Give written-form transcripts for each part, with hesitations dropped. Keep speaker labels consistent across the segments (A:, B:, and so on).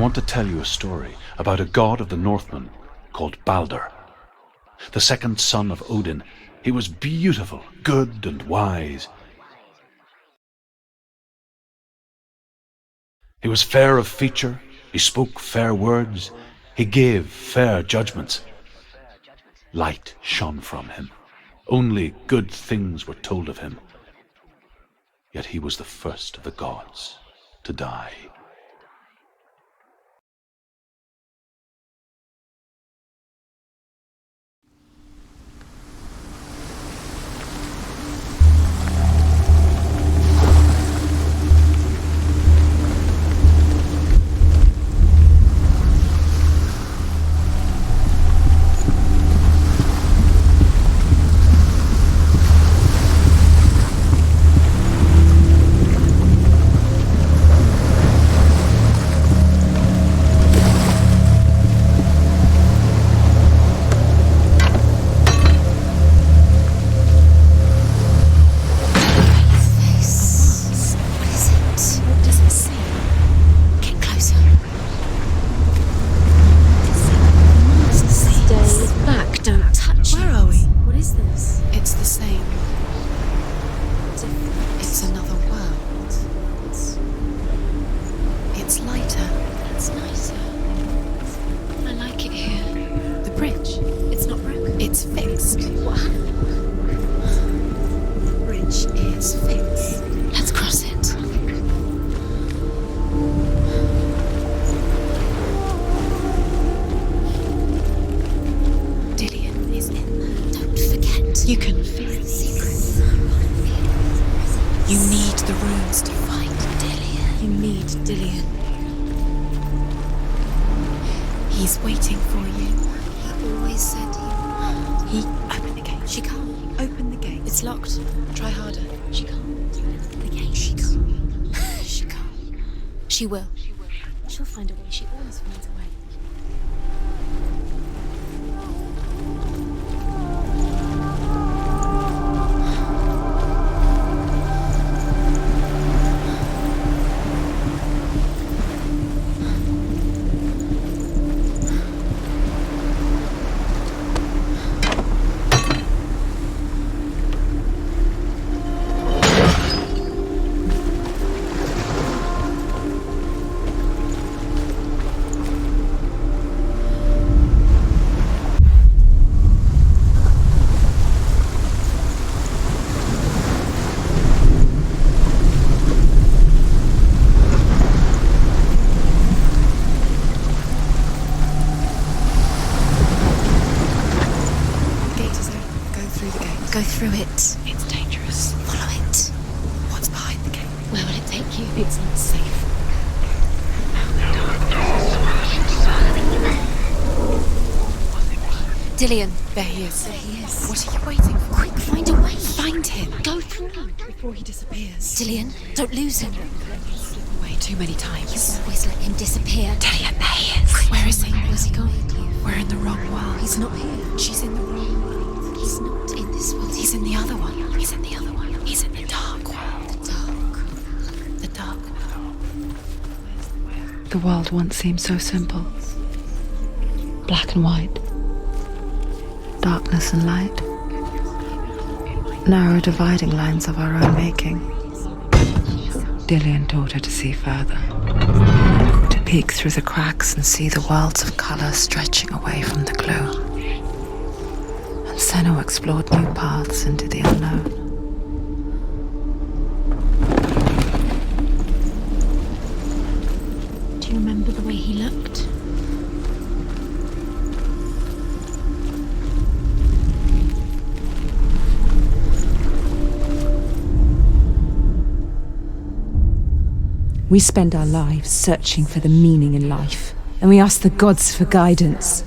A: want to tell you a story about a god of the Northmen called Balder. The second son of Odin, he was beautiful, good and wise. He was fair of feature, he spoke fair words, he gave fair judgments. Light shone from him. Only good things were told of him. Yet he was the first of the gods to die.
B: She will. She'll find a way. She always finds a way.
C: Go through it. It's dangerous. Follow it. What's behind the gate?
B: Where will it take you? It's not safe. Dillion.
C: There he is.
B: There he is.
C: What are you waiting for?
B: Quick, find a way.
C: Find him.
B: Go through.
C: Before he disappears.
B: Dillion, don't lose him.
C: Slip away too many times.
B: You always let him disappear.
C: Dillion, there he is. Where is he?
B: Where's he gone?
C: We're in the wrong world.
B: He's not here.
C: She's in the wrong world.
B: He's not in this world.
C: He's in the other one. He's in the other one. He's in the dark world.
B: The dark.
C: The dark world.
D: The world once seemed so simple. Black and white. Darkness and light. Narrow dividing lines of our own making. Dillion taught her to see further. To peek through the cracks and see the worlds of colour stretching away from the glow. And Senua explored new paths into the unknown.
B: Do you remember the way he looked?
E: We spend our lives searching for the meaning in life, and we ask the gods for guidance.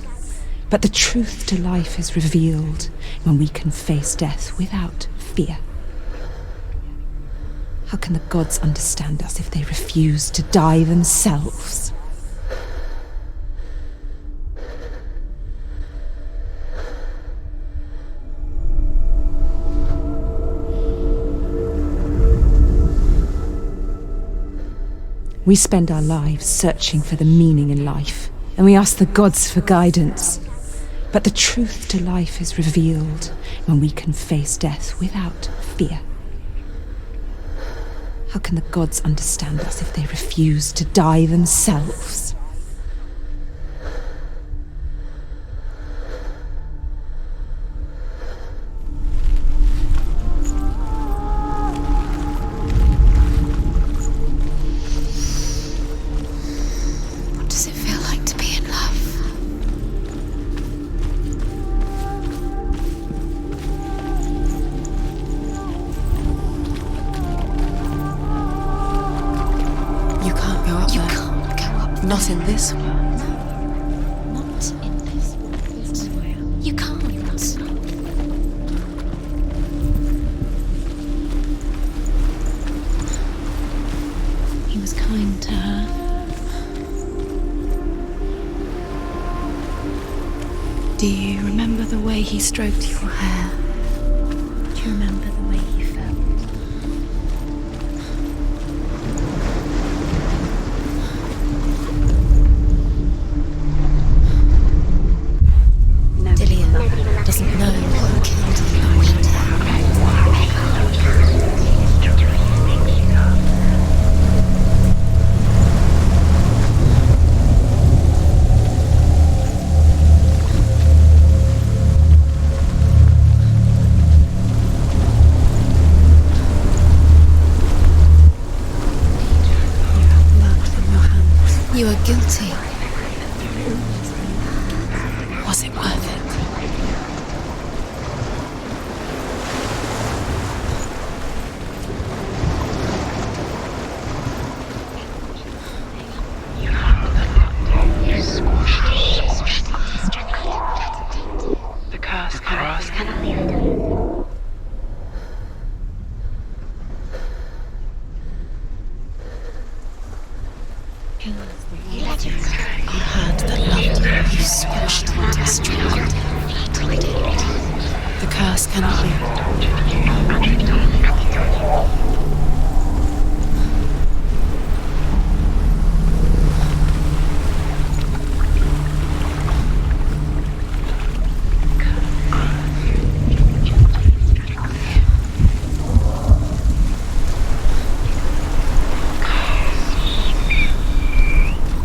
E: But the truth to life is revealed when we can face death without fear. How can the gods understand us if they refuse to die themselves? We spend our lives searching for the meaning in life, and we ask the gods for guidance. But the truth to life is revealed when we can face death without fear. How can the gods understand us if they refuse to die themselves?
C: What does it feel like to be in love?
D: You can't go up
C: You
D: there.
C: can't go up
D: Not
C: there.
D: in this world.
C: Not in this world. You can't. He was kind to her. Do you remember the way he stroked your hair? Do you remember the way he felt? Dillian doesn't know who killed blood from your hands. You are guilty. Was it worth it?
D: The curse cannot be.
C: You had that loved you. You squashed and destroyed.
D: The curse cannot be.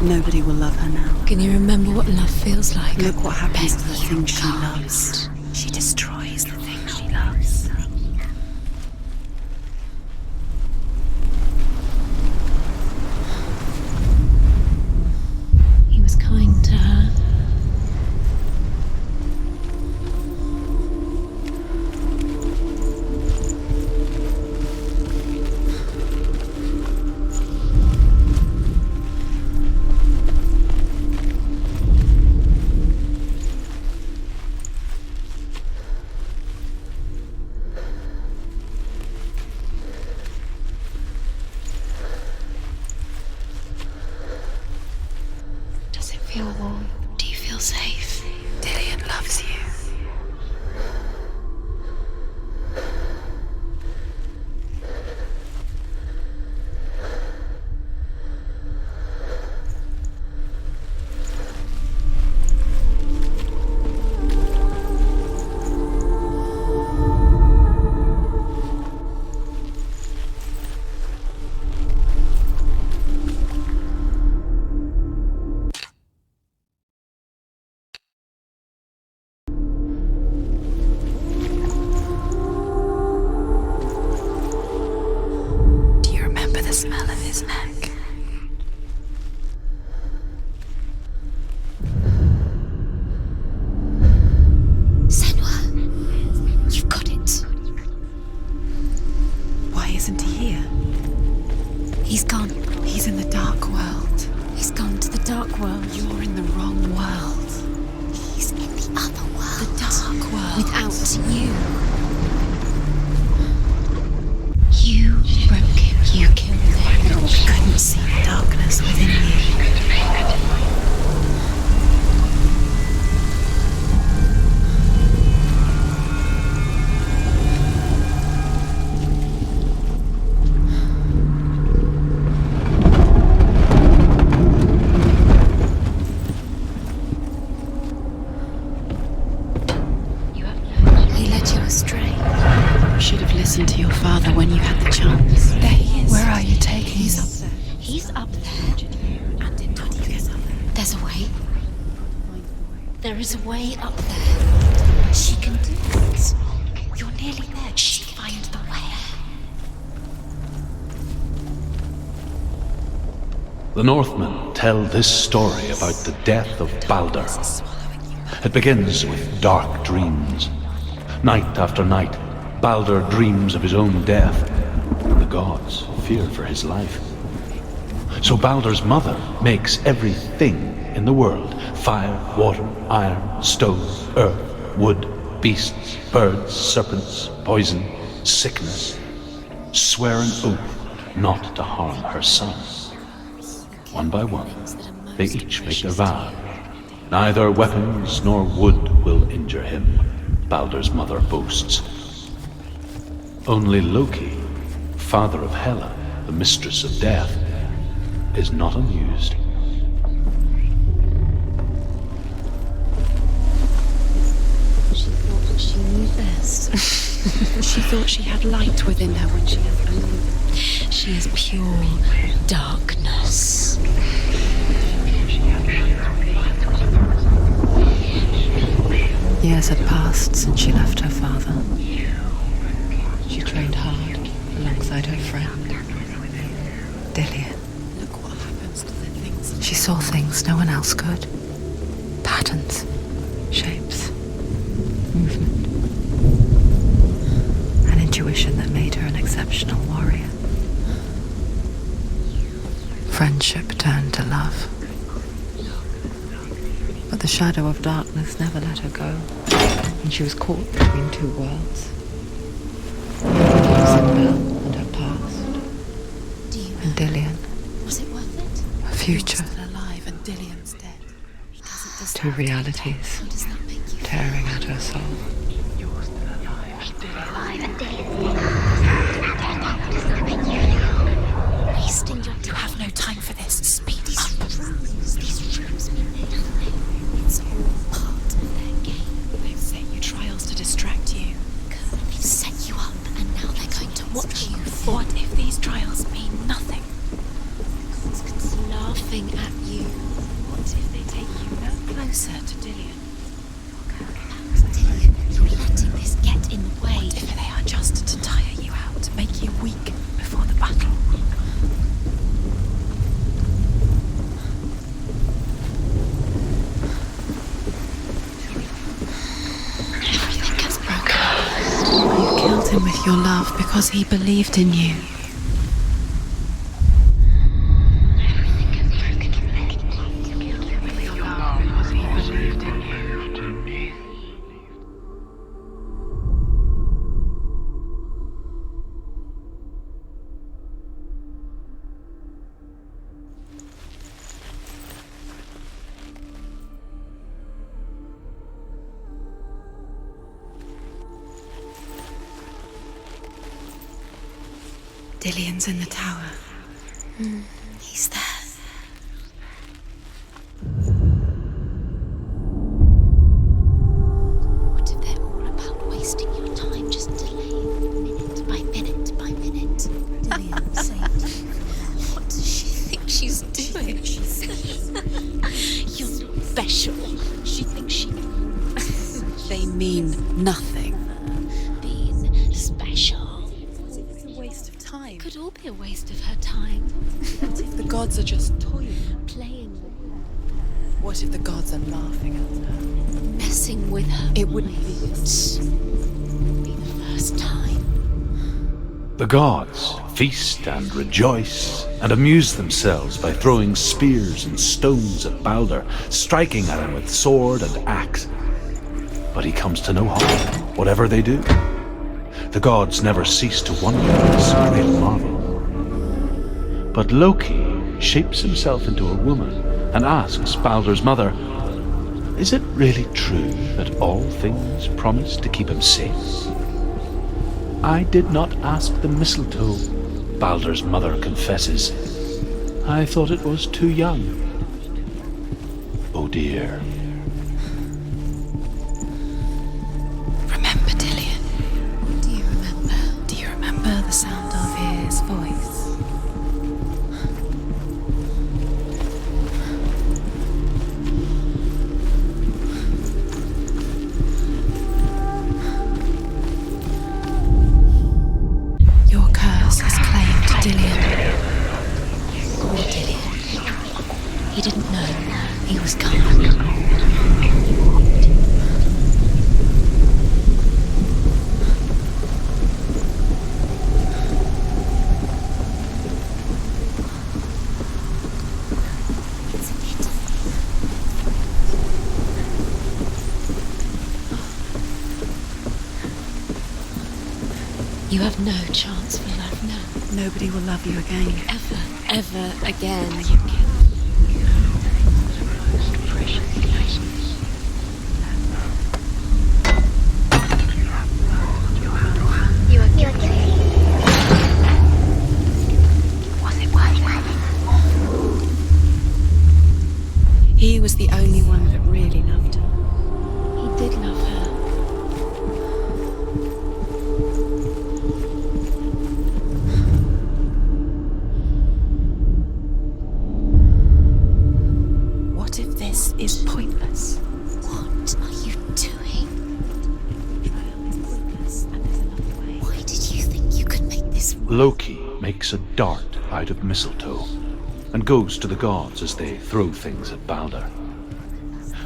D: Nobody will love her now.
C: Can you remember what love feels like?
D: Look what happens to the
C: Bet
D: things she
C: you can't.
D: loves. She destroys the things she loves.
C: He was kind to her. Does it feel warm? Do you feel safe?
D: Dillian loves you. Do you remember the smell of his neck?
C: Senua, you've got it.
D: Why isn't he here?
C: He's gone.
D: He's in the dark world.
C: He's gone to the dark world.
D: You're in the wrong world.
C: He's in the other world.
D: The dark world.
C: Without you. You broke him. You killed him.
D: I couldn't see the darkness within you.
C: listen to your father when you had the chance.
E: There he is.
C: Where are you taking
E: He's
C: me?
E: up there.
B: He's up there. There's a way. There is a way up there. She can do it. You're nearly there. She can find the way.
A: The Northmen tell this story about the death of Baldur. It begins with dark dreams. Night after night, Baldur dreams of his own death, and the gods fear for his life. So Baldur's mother makes everything in the world: fire, water, iron, stone, earth, wood, beasts, birds, serpents, poison, sickness, swear an oath not to harm her son. One by one, they each make their vow. Neither weapons nor wood will injure him, Baldur's mother boasts. Only Loki, father of Hela, the mistress of death, is not amused.
B: She thought she knew best.
C: She thought she had light within her when she has only.
B: She is pure darkness.
D: Years had passed since she left her father. She trained hard alongside her friend, Dillian.
C: Look what happens to the things.
D: She saw things no one else could. Patterns, shapes, movement. An intuition that made her an exceptional warrior. Friendship turned to love. But the shadow of darkness never let her go, and she was caught between two worlds. Isabel and her past,
B: Do you
D: and Dillian,
B: Was it worth it?
D: her future.
C: Still alive and Dillian's dead.
D: Two realities
B: How does that make you feel?
D: tearing at her soul.
B: Wasting your
C: You have no time for this. Speed
B: These
C: up.
B: rooms mean nothing. It's all part of their game.
C: They've set you trials to distract you.
B: They've set you up and now they're going to watch you fall.
C: What if these trials mean nothing?
B: It's laughing at you.
C: What if they take you no closer to Dillian?
B: You're letting this get in the way.
C: What if they are just to tire you out, to make you weak before the battle?
B: Everything gets broken.
C: You killed him with your love because he believed in you. Dillian's in the tower.
B: He's there. What if they're all about wasting your time, just delaying minute by minute by minute? Dillian saved you. What does she think she's doing? You're not special. She thinks she
C: They mean nothing.
B: being special.
C: It's a waste of time.
B: Could all be a waste of her time.
C: What if the gods are just toying?
B: Playing with
C: What if the gods are laughing at her?
B: her, messing with her.
C: It wouldn't be this.
B: Be the first time.
A: The gods feast and rejoice and amuse themselves by throwing spears and stones at Baldur, striking at him with sword and axe. But he comes to no harm, whatever they do. The gods never cease to wonder at this great marvel. But Loki shapes himself into a woman and asks Baldur's mother, "Is it really true that all things promise to keep him safe?" "I did not ask the mistletoe," Baldur's mother confesses. "I thought it was too young." Oh dear.
C: Remember, Dillian.
B: Do you remember?
C: Do you
B: You have no chance for love now.
C: Nobody will love you again.
B: Ever again.
F: You are guilty. Was it worth it?
C: He was the only one that really loved her.
B: He did love her.
C: What if this is pointless?
B: What are you doing? Why did you think you could make this work?
A: Loki makes a dart out of mistletoe and goes to the gods as they throw things at Balder.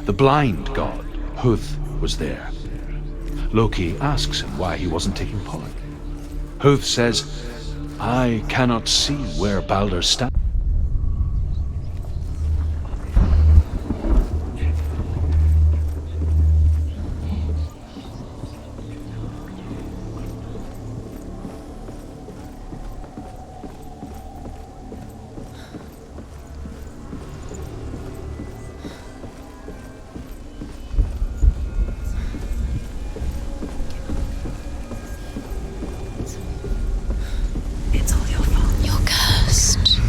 A: The blind god, Huth, was there. Loki asks him why he wasn't taking part. Huth says, "I cannot see where Balder stands."
C: It's all your fault.
B: You're cursed.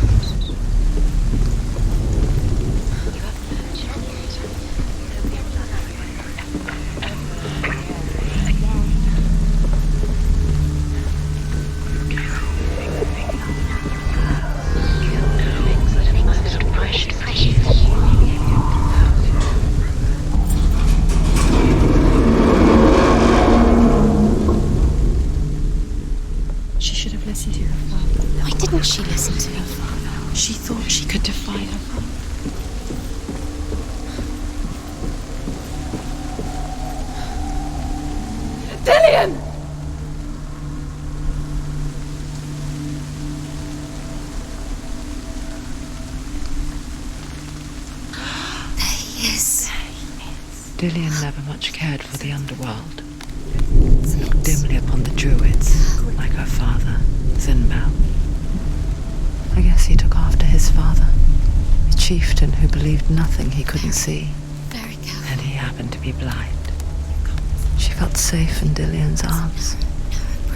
C: She should have listened to her father.
B: Why didn't she listen to her father?
C: She thought she could defy her father. Dillian!
B: There he is.
D: Dillian never much cared for the underworld. Looked dimly upon the druids, like her father, Zinbel. I guess he took after his father, a chieftain who believed nothing he couldn't see,
B: Very careful.
D: and he happened to be blind. She felt safe in Dillian's arms,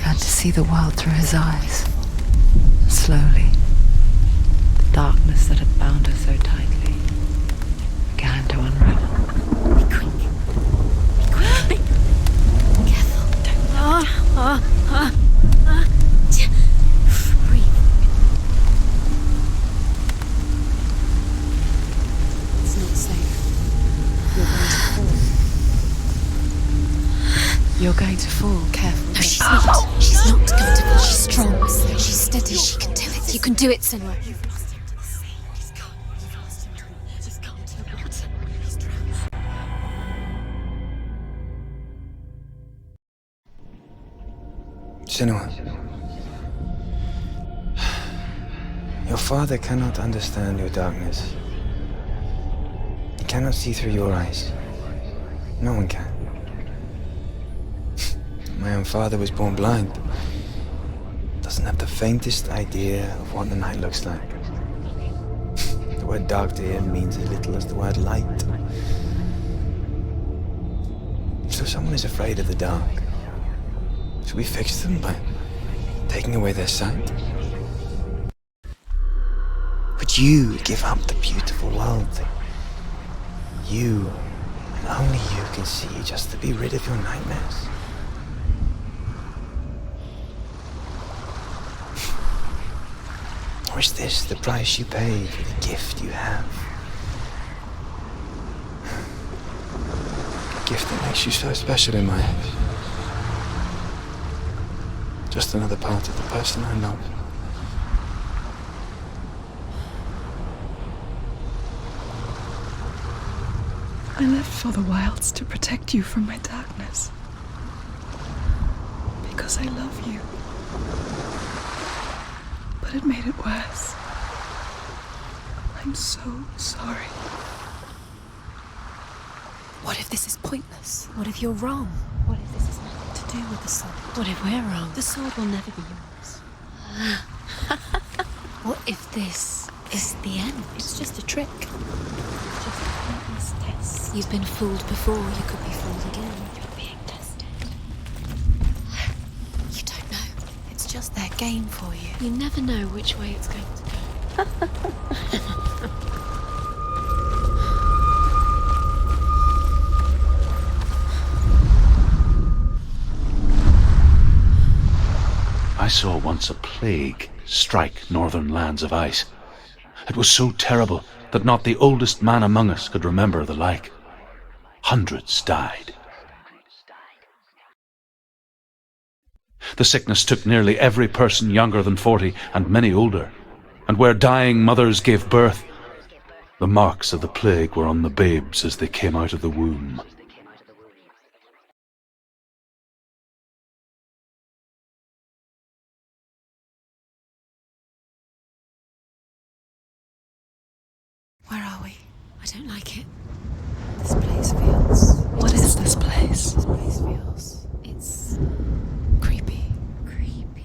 D: had to see the world through his eyes. Slowly, the darkness that had bound her so tightly began to unravel.
B: Breathe.
C: It's not safe. You're going to fall. Careful.
B: No, she's not. She's not going to fall. She's strong. She's steady. She can do it. You can do it, Senua.
G: Senua, your father cannot understand your darkness. He cannot see through your eyes. No one can. My own father was born blind. Doesn't have the faintest idea of what the night looks like. The word dark to him means as little as the word light. So if someone is afraid of the dark, should we fix them by taking away their sight? Would you give up the beautiful world that you, and only you, can see just to be rid of your nightmares? Or is this the price you pay for the gift you have? A gift that makes you so special in my eyes. Just another part of the person I love.
C: I left for the wilds to protect you from my darkness. Because I love you. But it made it worse. I'm so sorry.
B: What if this is pointless? What if you're wrong? What if this is nothing to
C: do with the sword?
B: What if we're wrong?
C: The sword will never be yours.
B: What if this is the end?
C: It's just a trick. It's just a pointless test.
B: You've been fooled before, you could be fooled again.
C: You're being tested.
B: You don't know.
C: It's just their game for you.
B: You never know which way it's going to go.
A: I saw once a plague strike northern lands of ice. It was so terrible that not the oldest man among us could remember the like. Hundreds died. The sickness took nearly every person younger than 40 and many older, and where dying mothers gave birth, the marks of the plague were on the babes as they came out of the womb.
C: Where are we?
B: I don't like it.
C: This place feels...
D: What is this place?
C: This place feels...
B: It's
C: creepy.
B: creepy.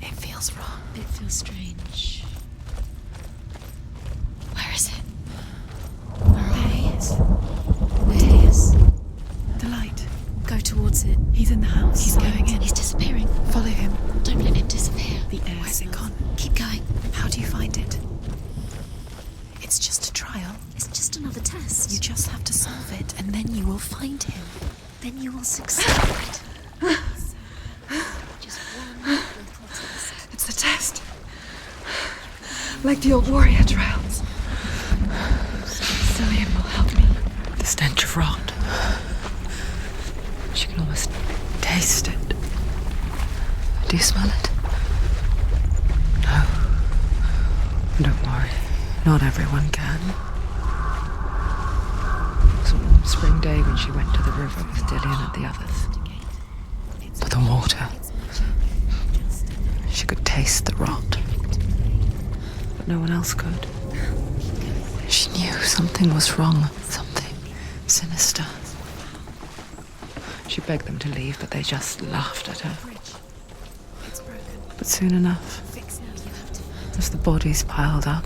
C: It feels wrong.
B: It feels strange. Where is it?
C: There he is.
B: There he is.
C: The light.
B: Go towards it.
C: He's in the house. He's going in.
B: He's disappearing.
C: Follow him.
B: Don't let him disappear.
C: The air. Where's it gone?
B: Keep going.
C: How do you find it? It's just a trial.
B: It's just another test.
C: You just have to solve it, and then you will find him.
B: Then you will succeed. Just one little test.
C: It's a test. Like the old warrior trials. Cillian will help me.
D: The stench of rot. She can almost taste it. Do you smell it? No. Don't worry. Not everyone can. It was a warm spring day when she went to the river with Dillian and the others. But the water. She could taste the rot. But no one else could. She knew something was wrong. Something sinister. She begged them to leave, but they just laughed at her. But soon enough, as the bodies piled up,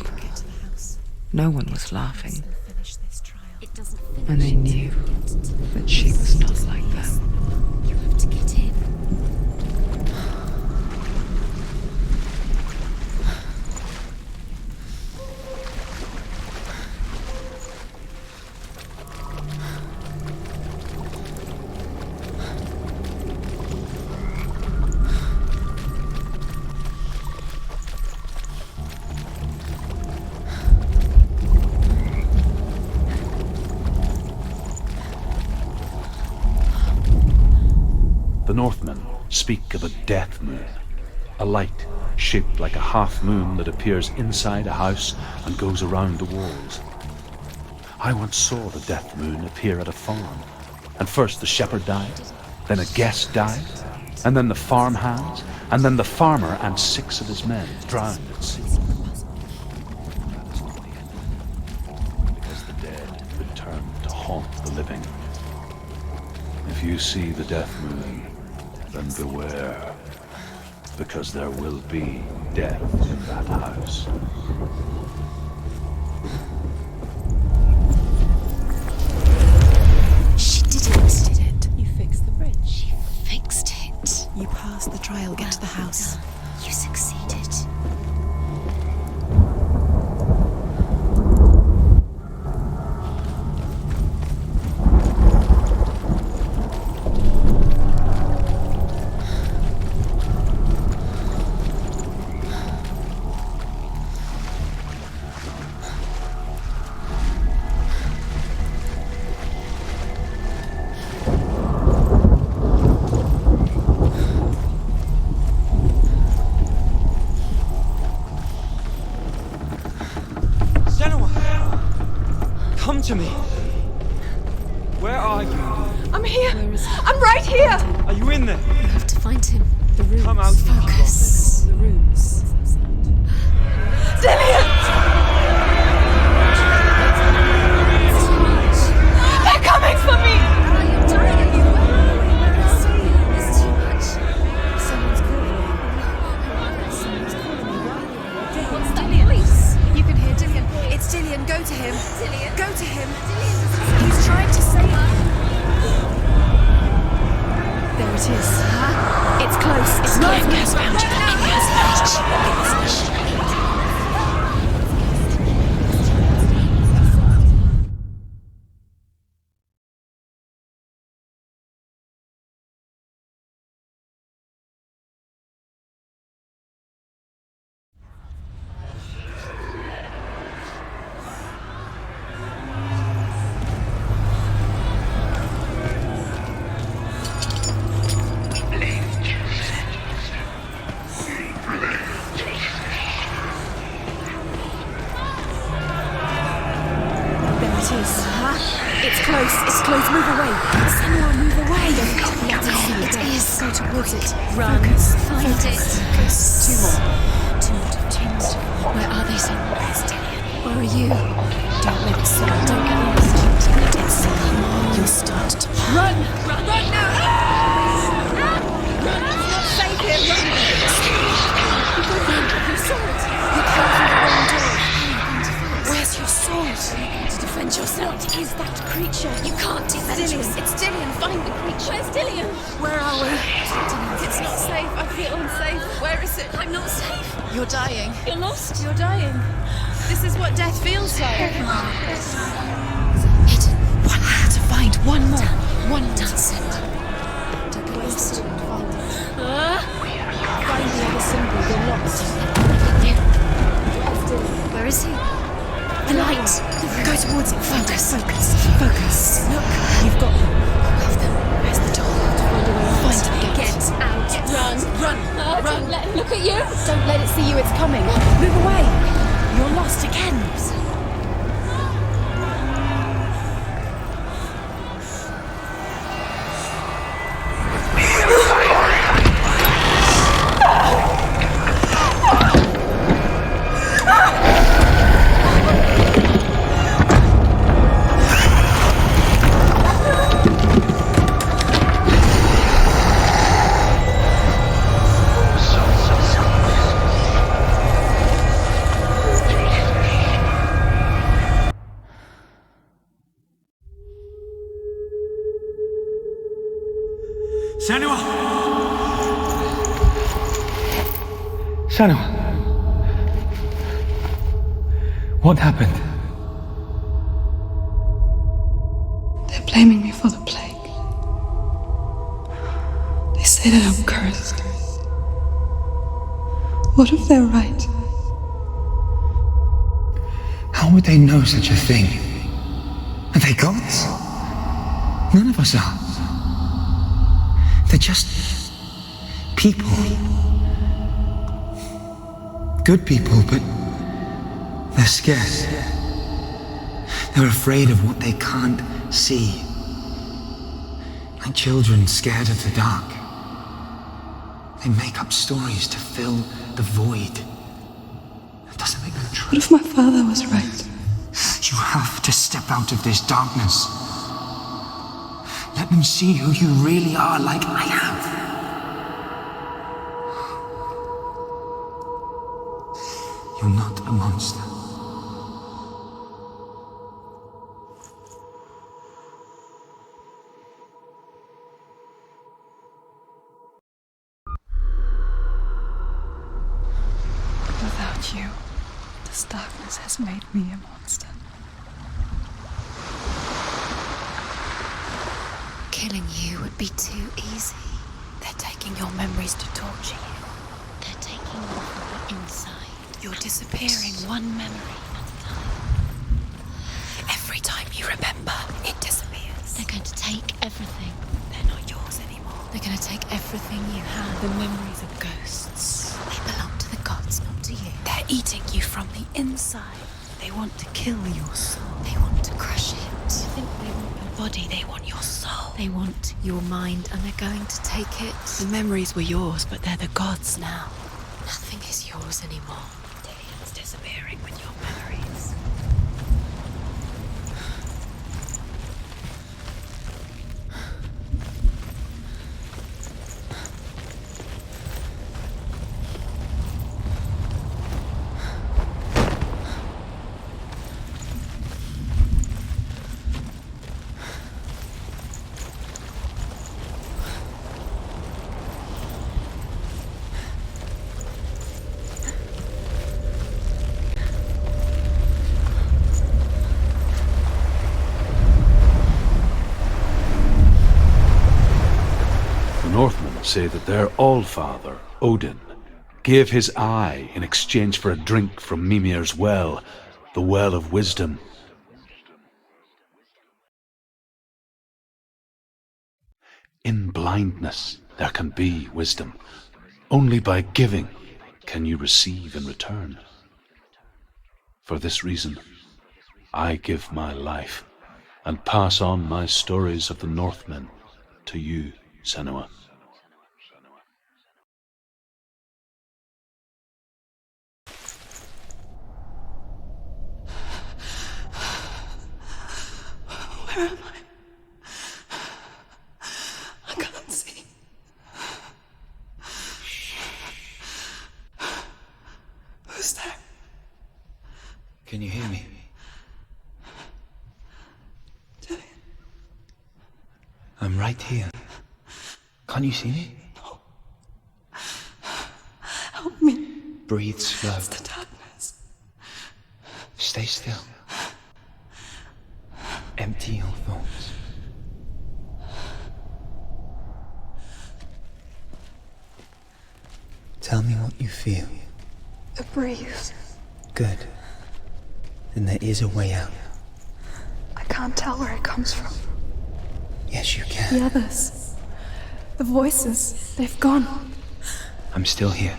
D: no one was laughing, and they knew that she was not like them.
B: You have to get in.
A: The Northmen speak of a death moon, a light shaped like a half moon that appears inside a house and goes around the walls. I once saw the death moon appear at a farm, and first the shepherd died, then a guest died, and then the farm hands, and then the farmer and 6 of his men drowned at sea. Because the dead return to haunt the living. If you see the death moon, then beware, because there will be death in that house.
B: She did it.
C: You fixed the bridge.
B: She fixed it.
C: You passed the trial. Get to the house.
B: Done. You succeeded.
H: Senua! Come to me! Where are you?
C: I'm here. I'm right here.
H: Are you in there?
B: You have to find him. The rooms.
H: Come out.
B: Focus.
C: The rooms. Dillian! They're coming for me! has found you. It has found you.
E: It's close, move away. Senua, move away. It is. Go towards it.
B: Run.
E: Focus.
B: Find it.
E: Focus. Two more. Two more.
B: Where are they, Senua? Where's Dillian?
E: Where are you? Don't let it slip. Don't get lost. Don't let it slip. You'll start to run. Run now. Run. It's not safe here. Run. You saw it. You came through the wrong door. Where's your sword? To defend yourself. What is that creature? You can't defend yourself. It's Dillian. Find the creature. Where's Dillian? Where are we? It's not safe. I feel unsafe. Where is it? I'm not safe. You're dying. You're lost. You're dying. This is what death feels like.
B: Hidden.
E: One more to find. One more. One more.
B: That's it.
E: Don't get lost. Find the other symbol. You're lost.
B: Where is he?
E: The light. Go towards it. Focus. Focus. Look. You've got them.
B: Love them.
E: Where's the door? Find it.
B: Get out.
E: Run. Run.
B: Don't let him look at you.
E: Don't let it see you. It's coming. Move away. You're lost again.
H: Senua!
G: Senua! What happened?
C: They're blaming me for the plague. They say that I'm cursed. What if they're right?
G: How would they know such a thing? Are they gods? None of us are. They're just people. Good people, but they're scared. They're afraid of what they can't see. Like children scared of the dark. They make up stories to fill the void. That doesn't make them true.
C: What if my father was right?
G: You have to step out of this darkness. Let them see who you really are, like I have. You're not a monster.
C: Without you, this darkness has made me a monster.
B: Killing you would be too easy.
E: They're taking your memories to torture you.
B: They're taking you from the inside.
E: You're disappearing one memory at a time. Every time you remember, it disappears.
B: They're going to take everything.
E: They're not yours anymore.
B: They're going to take everything you have.
E: The memories of ghosts.
B: They belong to the gods, not to you.
E: They're eating you from the inside. They want to kill your soul.
B: They want to crush it.
E: You think they want your body, they want your soul.
B: They want your mind and they're going to take it.
E: The memories were yours, but they're the gods now.
B: Nothing is yours anymore.
E: Dillian's disappearing with your memories.
A: say that their Allfather, Odin, gave his eye in exchange for a drink from Mimir's well, the well of wisdom. In blindness there can be wisdom. Only by giving can you receive in return. For this reason, I give my life and pass on my stories of the Northmen to you, Senua.
C: Where am I? I can't see. Who's there?
G: Can you hear me?
C: Dillian.
G: I'm right here. Can't you see me?
C: No. Help me.
G: Breathe slow.
C: It's the darkness.
G: Stay still. Empty your thoughts. Tell me what you feel.
C: The breeze.
G: Good. Then there is a way out.
C: I can't tell where it comes from.
G: Yes, you can.
C: The others. The voices. They've gone.
G: I'm still here.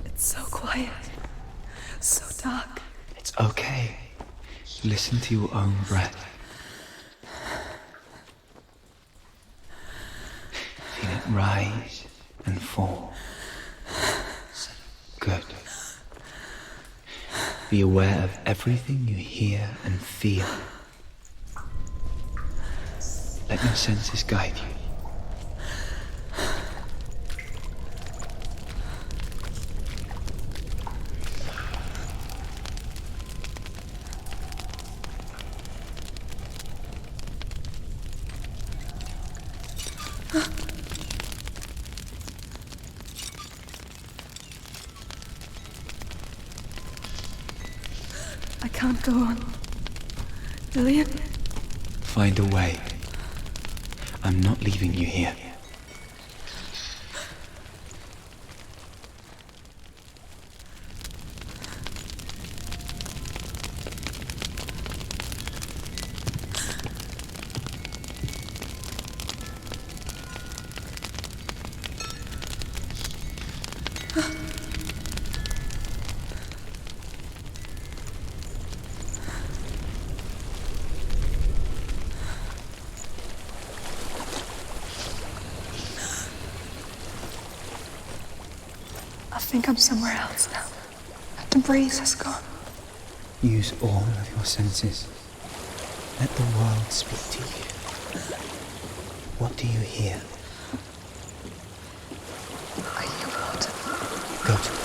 C: It's so quiet. So dark.
G: It's okay. Listen to your own breath. Feel it rise and fall. Good. Be aware of everything you hear and feel. Let your senses guide you.
C: I can't go on. Dillian?
G: Find a way. I'm not leaving you here.
C: I think I'm somewhere else now. The breeze has gone.
G: Use all of your senses. Let the world speak to you. What do you hear?
C: I hear water.
G: Go to it.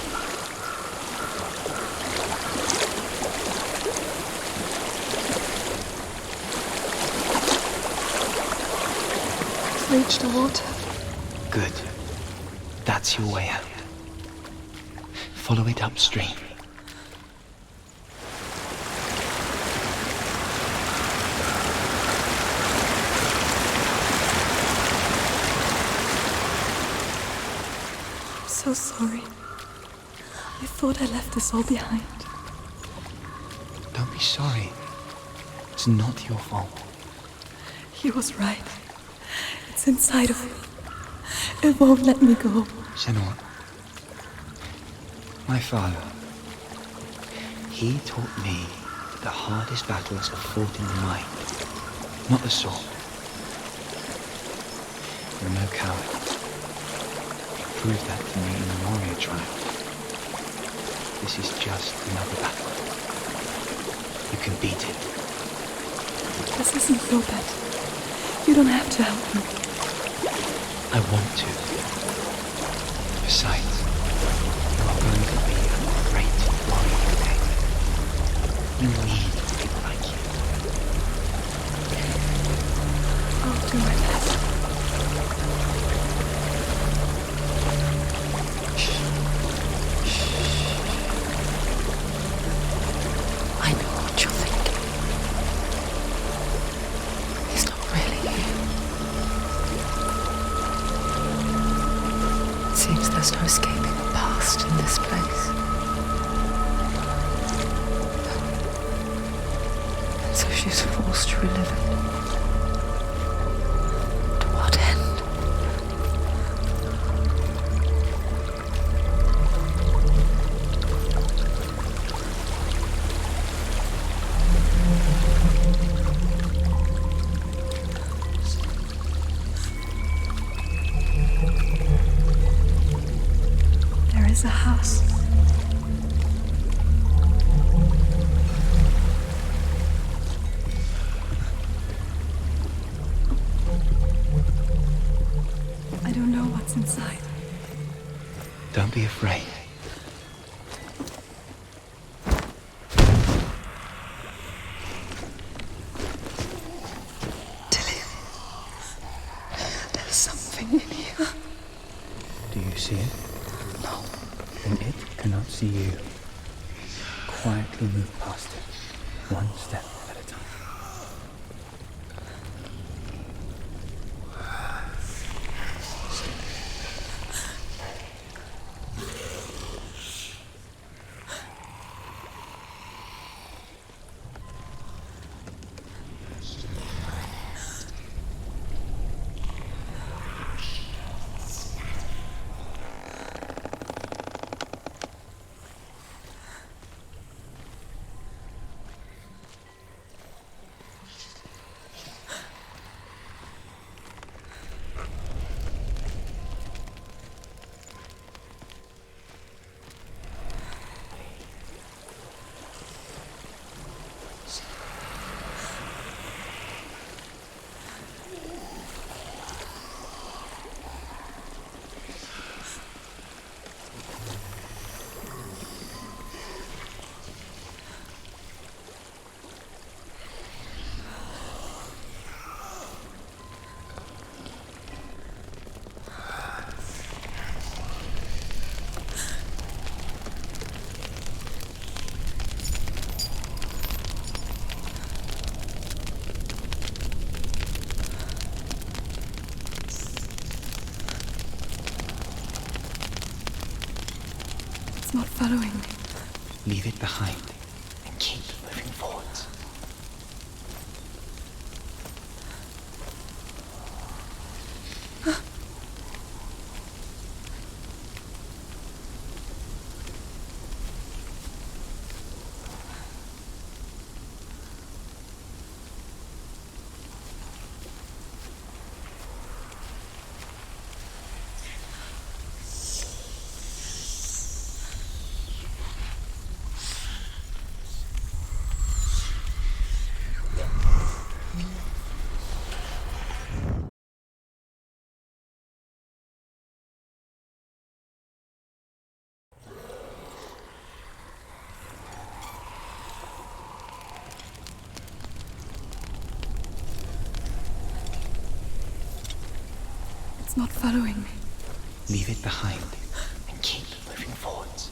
C: I've reached the water.
G: Good. That's your way out. Follow it upstream.
C: I'm so sorry. I thought I left this all behind.
G: Don't be sorry. It's not your fault.
C: He was right. It's inside of me. It won't let me go.
G: Senua. My father. He taught me that the hardest battles are fought in the mind, not the sword. You're no coward. You proved that to me in the warrior trial. This is just another battle. You can beat it.
C: This isn't your bet. You don't have to help me.
G: I want to. Besides, you are going to be a great warrior today. You need people like you.
C: I'll do my best.
D: I know what you're thinking. He's not really here. seems there's no escaping the past in this place. And so she's forced to relive it. To what end?
C: There is a house. I don't know what's inside.
G: Don't be afraid.
D: There's something in here.
I: Do you see it? No. Then it cannot see you. Quietly move past it, one step at a time.
C: It's not following me.
G: Leave it behind and keep moving forwards.
C: It's not following me.
G: Leave it behind and keep moving forwards.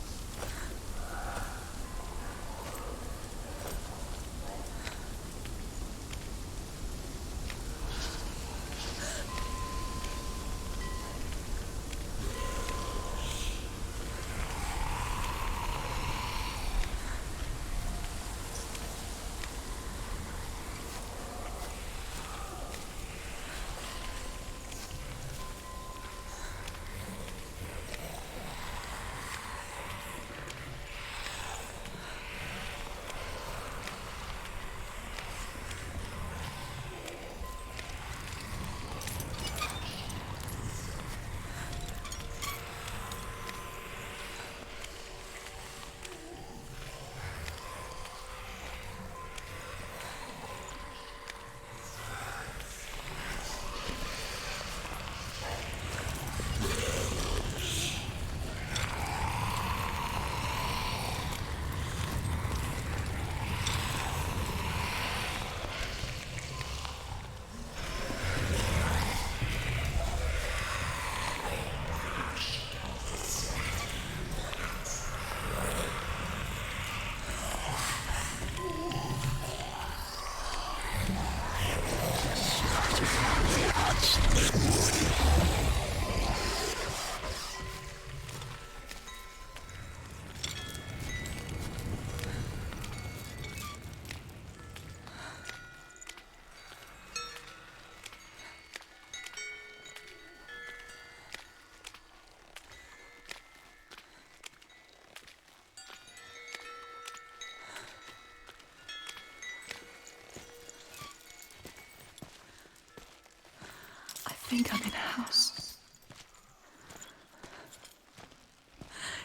C: think I'm in a house.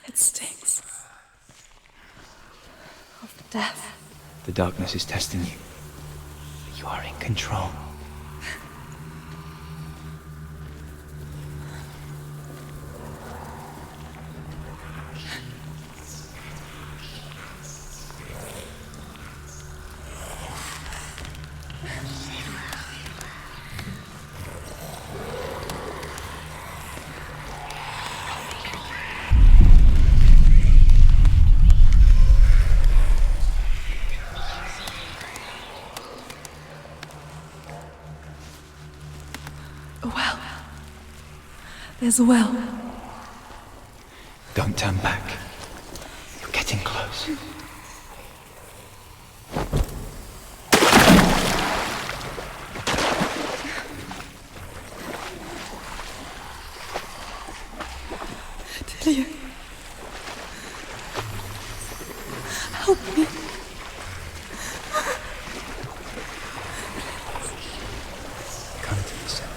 C: It stinks of death.
I: The darkness is testing you. But you are in control.
C: A well. There's a well.
I: Don't turn back. You're getting close.
C: Delia. Help me.
I: Come to the center.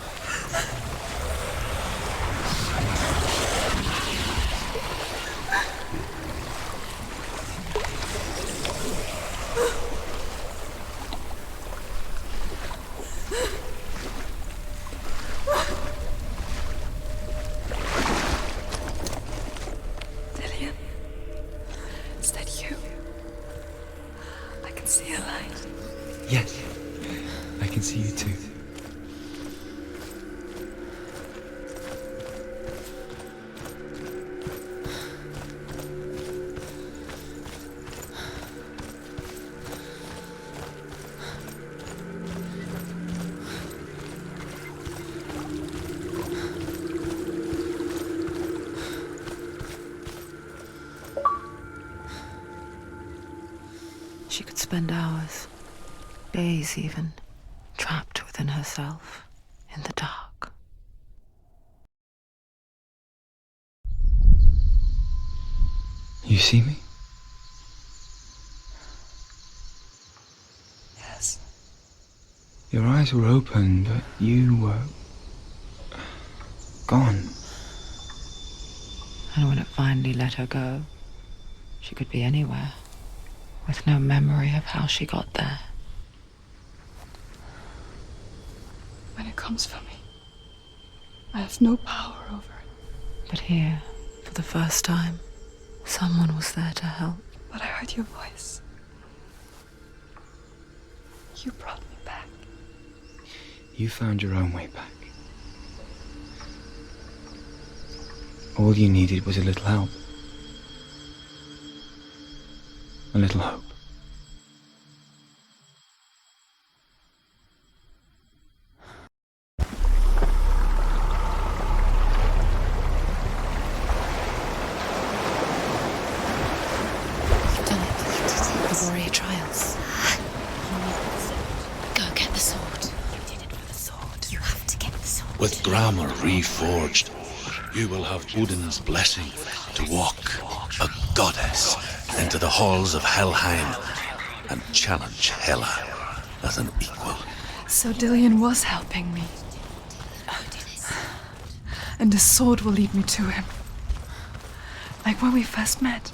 C: Delia. Is that you? I can see a light.
I: Yes. I can see you too.
D: She could spend hours, days even, trapped within herself, in the dark.
I: You see me?
C: Yes.
I: Your eyes were open, but you were gone.
D: And when it finally let her go, she could be anywhere, with no memory of how she got there.
C: When it comes for me, I have no power over it.
D: But here, for the first time, someone was there to help.
C: But I heard your voice. You brought me back.
I: You found your own way back. All you needed was a little help. A little hope.
B: You've done it. The warrior trials. Go get the sword. You did it for the sword. You have to get the sword.
A: With grammar reforged, you will have Odin's blessing to walk, a goddess, into the halls of Helheim and challenge Hela as an equal.
C: So Dillian was helping me. And the sword will lead me to him. Like when we first met.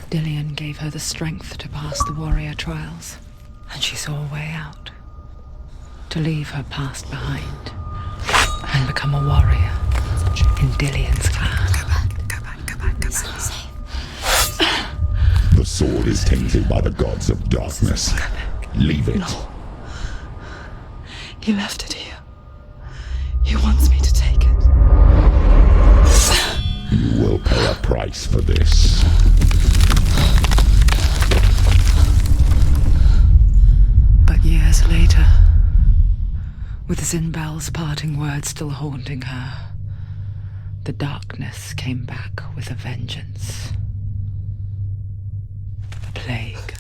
D: Dillian gave her the strength to pass the warrior trials, and she saw a way out. To leave her past behind and become a warrior in Dillian's clan.
B: Go back. It's not safe.
J: The sword is tainted by the gods of darkness. Leave it.
C: No. He left it here. He wants me to take it.
J: You will pay a price for this.
D: But years later, with Zinbel's parting words still haunting her, the darkness came back with a vengeance. The plague.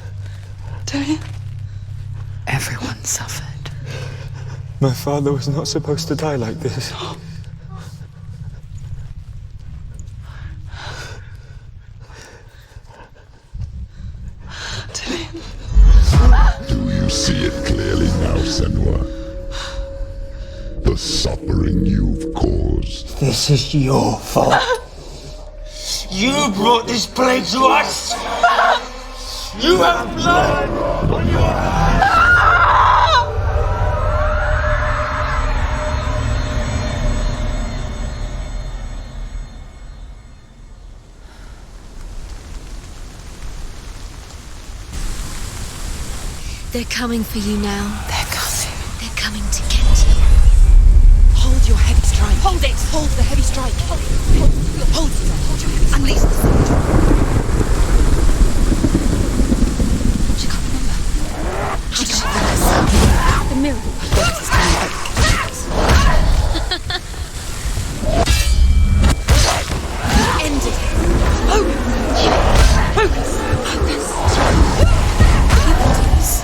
C: Dillian?
D: Everyone suffered.
I: My father was not supposed to die like this.
J: Do you see it clearly now, Senua? The suffering you've caused.
K: This is your fault. You brought this plague to us! You have blood on your hands!
B: They're coming for you now.
C: They're coming.
B: They're coming to get you.
E: Hold your heavy strike. Hold it! Hold the heavy strike. Hold it. Hold your heavy strike. Unleash the sword.
B: She can't remember. She can't remember. The mirror. Focus is coming back. You ended it. Focus. Focus. Focus.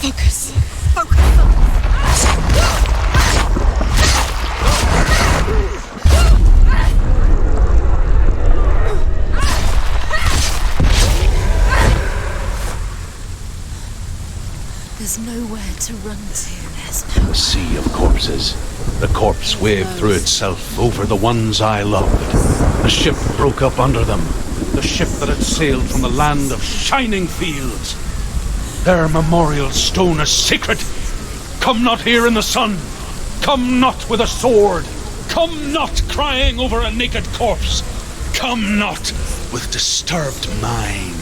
B: Focus. Focus. There's nowhere to run to. There's no.
A: A sea of corpses. The corpse waved through itself over the ones I loved. The ship broke up under them. The ship that had sailed from the land of shining fields. Their memorial stone is sacred. Come not here in the sun. Come not with a sword. Come not crying over a naked corpse. Come not with disturbed mind.